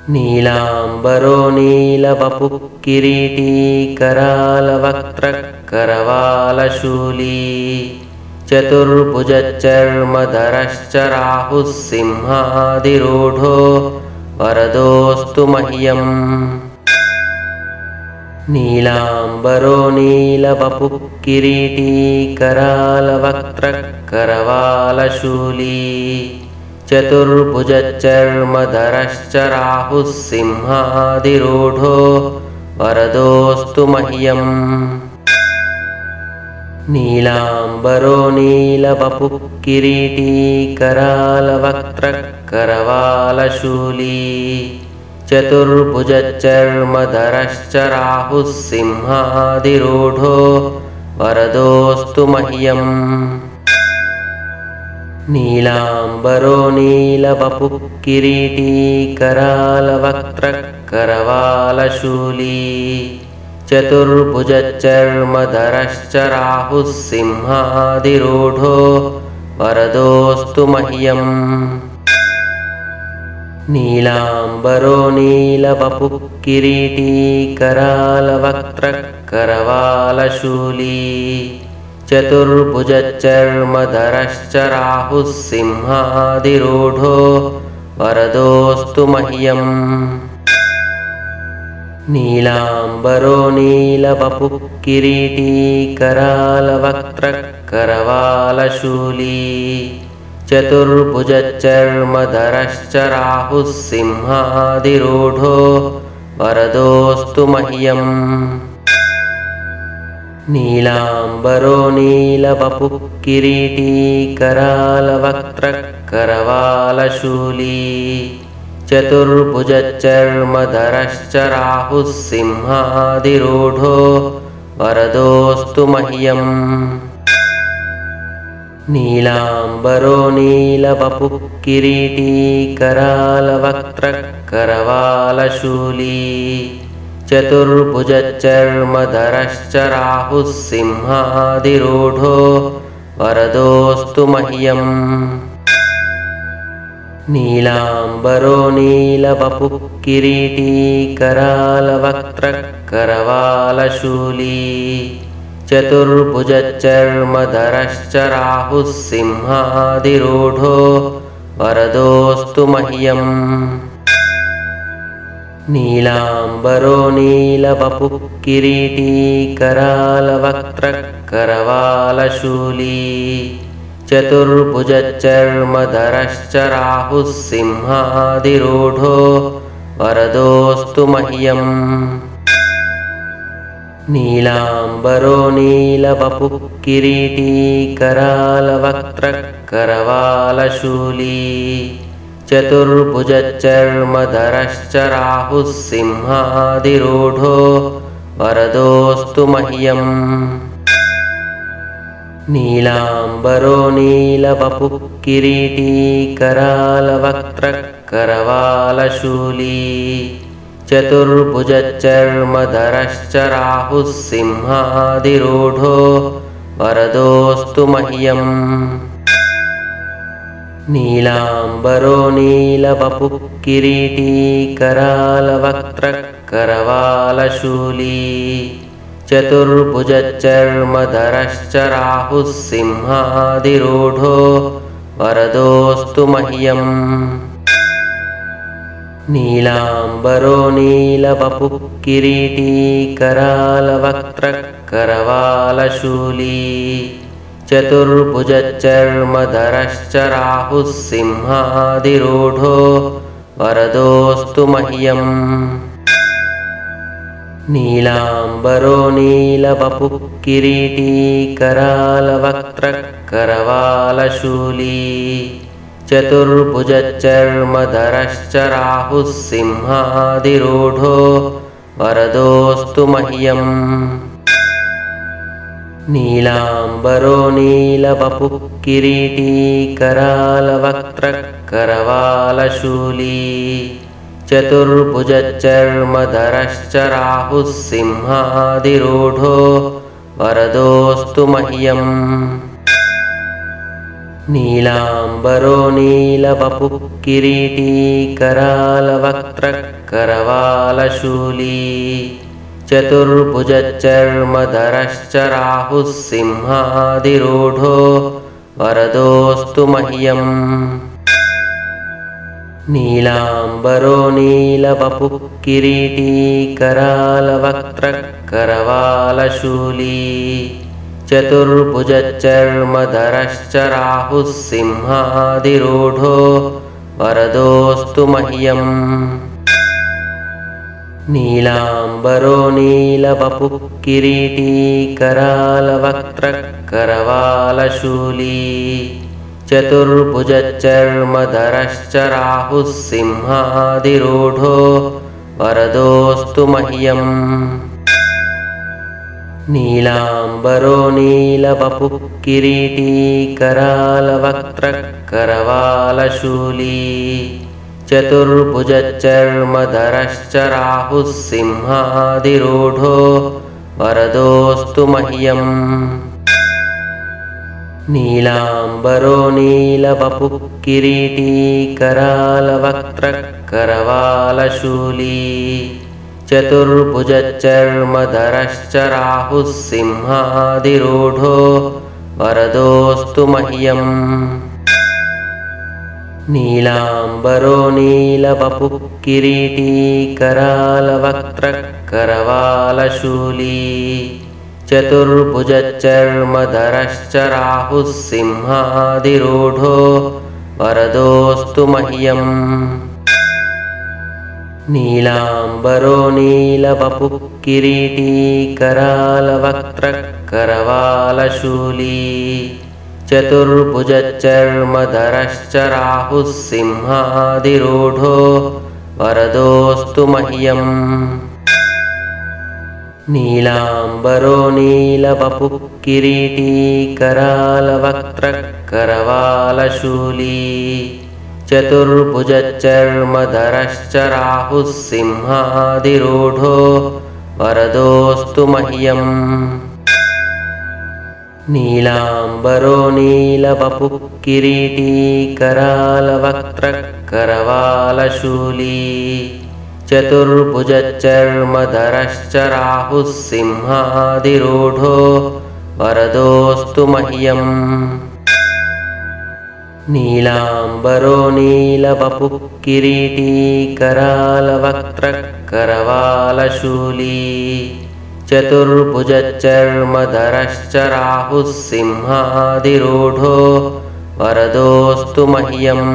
नीलाम्बरो नीलवपुः किरीटी करालवक्त्रः करवालशूली चतुर्भुजच्चर्मधरश्च राहुः सिंहाधिरूढो वरदोऽस्तु मह्यम्। नीलाम्बरो नीलवपुः किरीटी करालवक्त्रः करवालशूली चतुर्भुजच्चर्मधरश्च राहुः सिंहाधिरूढो वरदोऽस्तु मह्यम्। नीलाम्बरो नीलवपुः किरीटी करालवक्त्रः करवालशूली चतुर्भुजच्चर्मधरश्च राहुः सिंहाधिरूढो वरदोऽस्तु मह्यम्। नीलाम्बरो नीलवपुः किरीटी करालवक्त्रः करवालशूली चतुर्भुजच्चर्मधरश्च राहुः सिंहाधिरूढो वरदोऽस्तु मह्यम्। नीलाम्बरो नीलवपुः किरीटी करालवक्त्रः करवालशूली चतुर्भुजच्चर्मधरश्च राहुः सिंहाधिरूढो वरदोऽस्तु मह्यम्। नीलाम्बरो नीलवपुः किरीटी करालवक्त्रः करवालशूली चतुर्भुजच्चर्मधरश्च राहुः सिंहाधिरूढो वरदोऽस्तु मह्यम्। नीलाम्बरो नीलवपुः किरीटी करालवक्त्रः करवालशूली चतुर्भुजच्चर्मधरश्च राहुः सिंहाधिरूढो वरदोऽस्तु मह्यम्। नीलाम्बरो नीलवपुः किरीटी करालवक्त्रः करवालशूली चतुर्भुजच्चर्मधरश्च राहुः सिंहाधिरूढो वरदोऽस्तु मह्यम्। नीलाम्बरो नीलवपुः किरीटी करालवक्त्रः करवालशूली चतुर्भुजच्चर्मधरश्च राहुः सिंहाधिरूढो वरदोऽस्तु मह्यम्। नीलाम्बरो नीलवपुः किरीटी करालवक्त्रः करवालशूली चतुर्भुजच्चर्मधरश्च राहुः सिंहाधिरूढो वरदोऽस्तु मह्यम्। नीलाम्बरो नीलवपुः किरीटी करालवक्त्रः करवालशूली चतुर्भुजच्चर्मधरश्च राहुः सिंहाधिरूढो वरदोऽस्तु मह्यम्। नीलाम्बरो नीलवपुः किरीटी करालवक्त्रः करवालशूली चतुर्भुजच्चर्मधरश्च राहुः सिंहाधिरूढो वरदोऽस्तु मह्यम्। नीलाम्बरो नीलवपुः किरीटी करालवक्त्रः करवालशूली चतुर्भुजच्चर्मधरश्च राहुः सिंहाधिरूढो वरदोऽस्तु मह्यम्। नीलाम्बरो नीलवपुः किरीटी करालवक्त्रः करवालशूली चतुर्भुजच्चर्मधरश्च राहुः सिंहाधिरूढो वरदोऽस्तु मह्यम्। नीलाम्बरो नीलवपुः किरीटी करालवक्त्रः करवालशूली चतुर्भुजच्चर्मधरश्च राहुः सिंहाधिरूढो वरदोऽस्तु मह्यम्। नीलाम्बरो नीलवपुः किरीटी करालवक्त्रः करवालशूली चतुर्भुजच्चर्मधरश्च राहुः सिंहाधिरूढो वरदोऽस्तु मह्यम्। नीलाम्बरो नीलवपुः किरीटी करालवक्त्रः करवालशूली चतुर्भुजच्चर्मधरश्च राहुः सिंहाधिरूढो वरदोऽस्तु मह्यम् नीलाम्बरो नीलवपुः किरीटी करालवक्त्रः करवालशूली चतुर्भुजच्चर्मधरश्च राहुः सिंहाधिरूढो वरदोऽस्तु मह्यम् नीलाम्बरो नीलवपुः किरीटी करालवक्त्रः करवालशूली चतुर्भुजच्चर्मधरश्च राहुः सिंहाधिरूढो वरदोऽस्तु मह्यम् नीलाम्बरो नीलवपुः किरीटी करालवक्त्रः करवालशूली चतुर्भुजच्चर्मधरश्च राहुः सिंहाधिरूढो वरदोऽस्तु मह्यम् नीलाम्बरो नीलवपुः किरीटी करालवक्त्रः करवालशूली चतुर्भुजच्चर्मधरश्च राहुः सिंहाधिरूढो वरदोऽस्तु मह्यम् नीलाम्बरो नीलवपुः किरीटी करालवक्त्रः करवालशूली चतुर्भुजच्चर्मधरश्च राहुः सिंहाधिरूढो वरदोऽस्तु मह्यम् नीलाम्बरो नीलवपुः किरीटी करालवक्त्रः करवालशूली चतुर्भुजच्चर्मधरश्च राहुः सिंहाधिरूढो वरदोऽस्तु मह्यम् नीलाम्बरो नीलवपुः किरीटी करालवक्त्रः करवालशूली चतुर्भुजच्चर्मधरश्च राहुः सिंहाधिरूढो वरदोऽस्तु मह्यम् नीलाम्बरो नीलवपुः किरीटी करालवक्त्रः करवालशूली चतुर्भुजच्चर्मधरश्च राहुः सिंहाधिरूढो वरदोऽस्तु मह्यम् नीलाम्बरो नीलवपुः किरीटी करालवक्त्रः करवालशूली चतुर्भुजच्चर्मधरश्च राहुः सिंहाधिरूढो वरदोऽस्तु मह्यम् नीलाम्बरो नीलवपुः किरीटी करालवक्त्रः करवालशूली चतुर्भुजच्चर्मधरश्च राहुः सिंहाधिरूढो वरदोऽस्तु मह्यम् नीलाम्बरो नीलवपुः किरीटी करालवक्त्रः करवालशूली चतुर्भुजच्चर्मधरश्च राहुः सिंहाधिरूढो नीलाम्बरो नीलवपुः किरीटी करालवक्त्रः करवालशूली चतुर्भुजच्चर्मधरश्च राहुः सिंहाधिरूढो वरदोऽस्तु मह्यम् नीलाम्बरो नीलवपुः किरीटी करालवक्त्रः करवालशूली चतुर्भुजच्चर्मधरश्च राहुः सिंहाधिरूढो वरदोऽस्तु मह्यम् नीलाम्बरो नीलवपुः किरीटी करालवक्त्रः करवालशूली चतुर्भुजच्चर्मधरश्च राहुः सिंहाधिरूढो वरदोऽस्तु मह्यम् नीलाम्बरो नीलवपुः किरीटी करालवक्त्रः करवालशूली चतुर्भुजच्चर्मधरश्च राहुः सिंहाधिरूढो वरदोऽस्तु मह्यम्